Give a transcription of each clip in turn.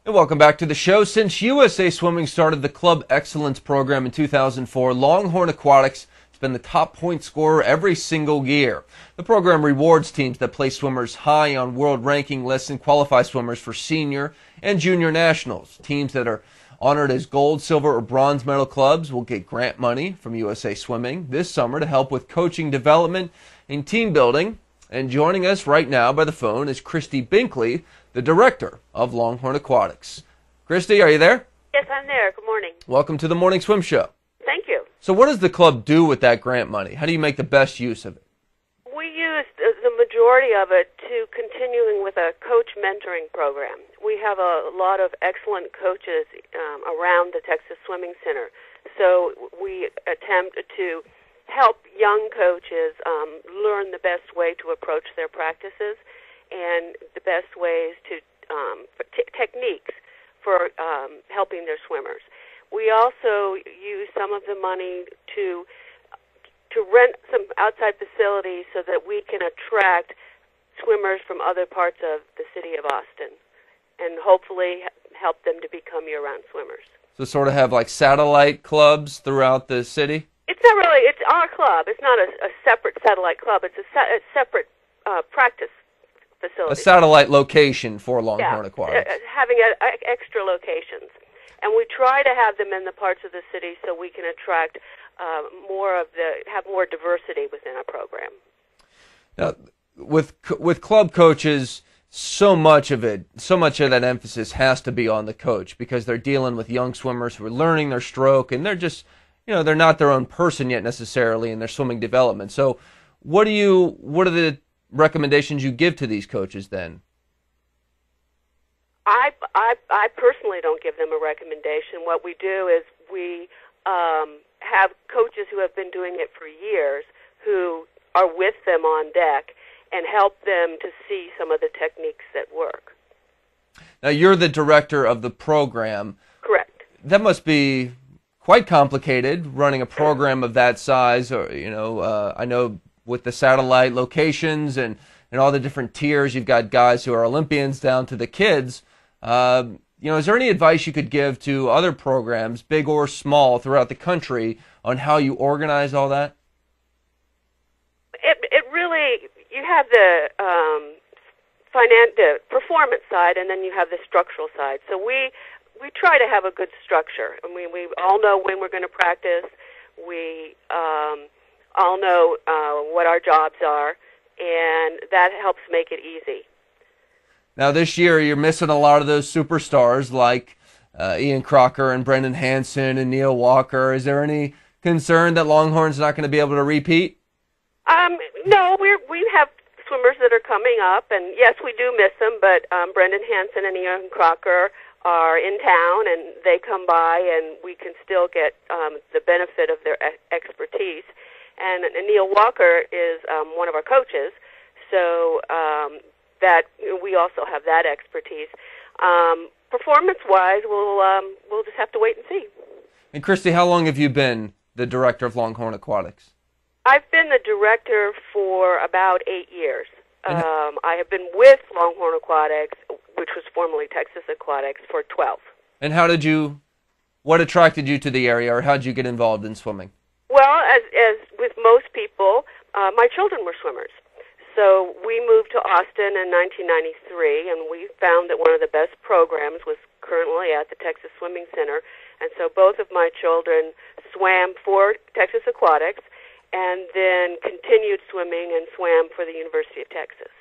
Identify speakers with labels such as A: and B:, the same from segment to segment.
A: And welcome back to the show. Since USA Swimming started the Club Excellence program in 2004, Longhorn Aquatics has been the top point scorer every single year. The program rewards teams that place swimmers high on world ranking lists and qualify swimmers for senior and junior nationals. Teams that are honored as gold, silver, or bronze medal clubs will get grant money from USA Swimming this summer to help with coaching development and team building. And joining us right now by the phone is Christine Binkley, the director of Longhorn Aquatics. Christy, are you there?
B: Yes, I'm there. Good morning.
A: Welcome to the Morning Swim Show.
B: Thank you.
A: So what does the club do with that grant money? How do you make the best use of it?
B: We use the majority of it to continuing with a coach mentoring program. We have a lot of excellent coaches around the Texas Swimming Center. So we attempt to help young coaches learn the best way to approach their practices and the best ways to techniques for helping their swimmers. We also use some of the money to rent some outside facilities so that we can attract swimmers from other parts of the city of Austin and hopefully help them to become year-round swimmers.
A: So sort of have like satellite clubs throughout the city?
B: It's not really. It's our club. It's not a separate satellite club. It's a separate practice facility.
A: A satellite location for Longhorn Aquatics.
B: Having extra locations. And we try to have them in the parts of the city so we can attract have more diversity within our program.
A: Now, with club coaches, so much of that emphasis has to be on the coach because they're dealing with young swimmers who are learning their stroke, and they're just, they're not their own person yet necessarily in their swimming development. So what are the recommendations you give to these coaches then?
B: I personally don't give them a recommendation. What we do is we have coaches who have been doing it for years who are with them on deck and help them to see some of the techniques that work.
A: Now, you're the director of the program.
B: Correct.
A: That must be quite complicated, running a program of that size. Or I know with the satellite locations and all the different tiers, you've got guys who are Olympians down to the kids. Is there any advice you could give to other programs, big or small, throughout the country on how you organize all that?
B: It really, you have the performance side, and then you have the structural side. So we try to have a good structure. I mean, we all know when we're going to practice. We all know what our jobs are, and that helps make it easy.
A: Now, this year, you're missing a lot of those superstars like Ian Crocker and Brendan Hansen and Neil Walker. Is there any concern that Longhorn's not going to be able to repeat?
B: No, we have swimmers that are coming up, and yes, we do miss them, but Brendan Hansen and Ian Crocker are in town, and they come by, and we can still get the benefit of their expertise. And Neil Walker is one of our coaches, so that we also have that expertise. Performance-wise, we'll just have to wait and see.
A: And Christy, how long have you been the director of Longhorn Aquatics?
B: I've been the director for about 8 years. I have been with Longhorn Aquatics, which was formerly Texas Aquatics, for 12.
A: And what attracted you to the area, or how did you get involved in swimming?
B: Well, as with most people, my children were swimmers. So we moved to Austin in 1993, and we found that one of the best programs was currently at the Texas Swimming Center. And so both of my children swam for Texas Aquatics and then continued swimming and swam for the University of Texas.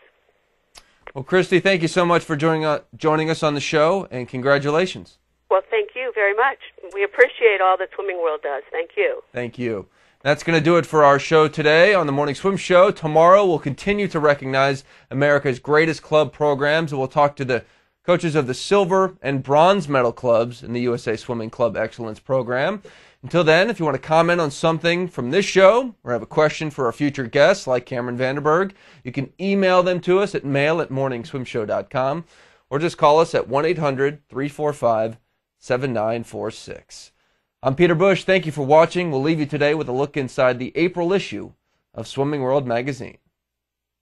A: Well, Christy, thank you so much for joining us on the show, and congratulations.
B: Well, thank you very much. We appreciate all that Swimming World does. Thank you.
A: Thank you. That's going to do it for our show today on the Morning Swim Show. Tomorrow, we'll continue to recognize America's greatest club programs, and we'll talk to the coaches of the silver and bronze medal clubs in the USA Swimming Club Excellence Program. Until then, if you want to comment on something from this show or have a question for our future guests like Cameron Vanderberg, you can email them to us at mail@morningswimshow.com or just call us at 1-800-345-7946. I'm Peter Bush. Thank you for watching. We'll leave you today with a look inside the April issue of Swimming World magazine.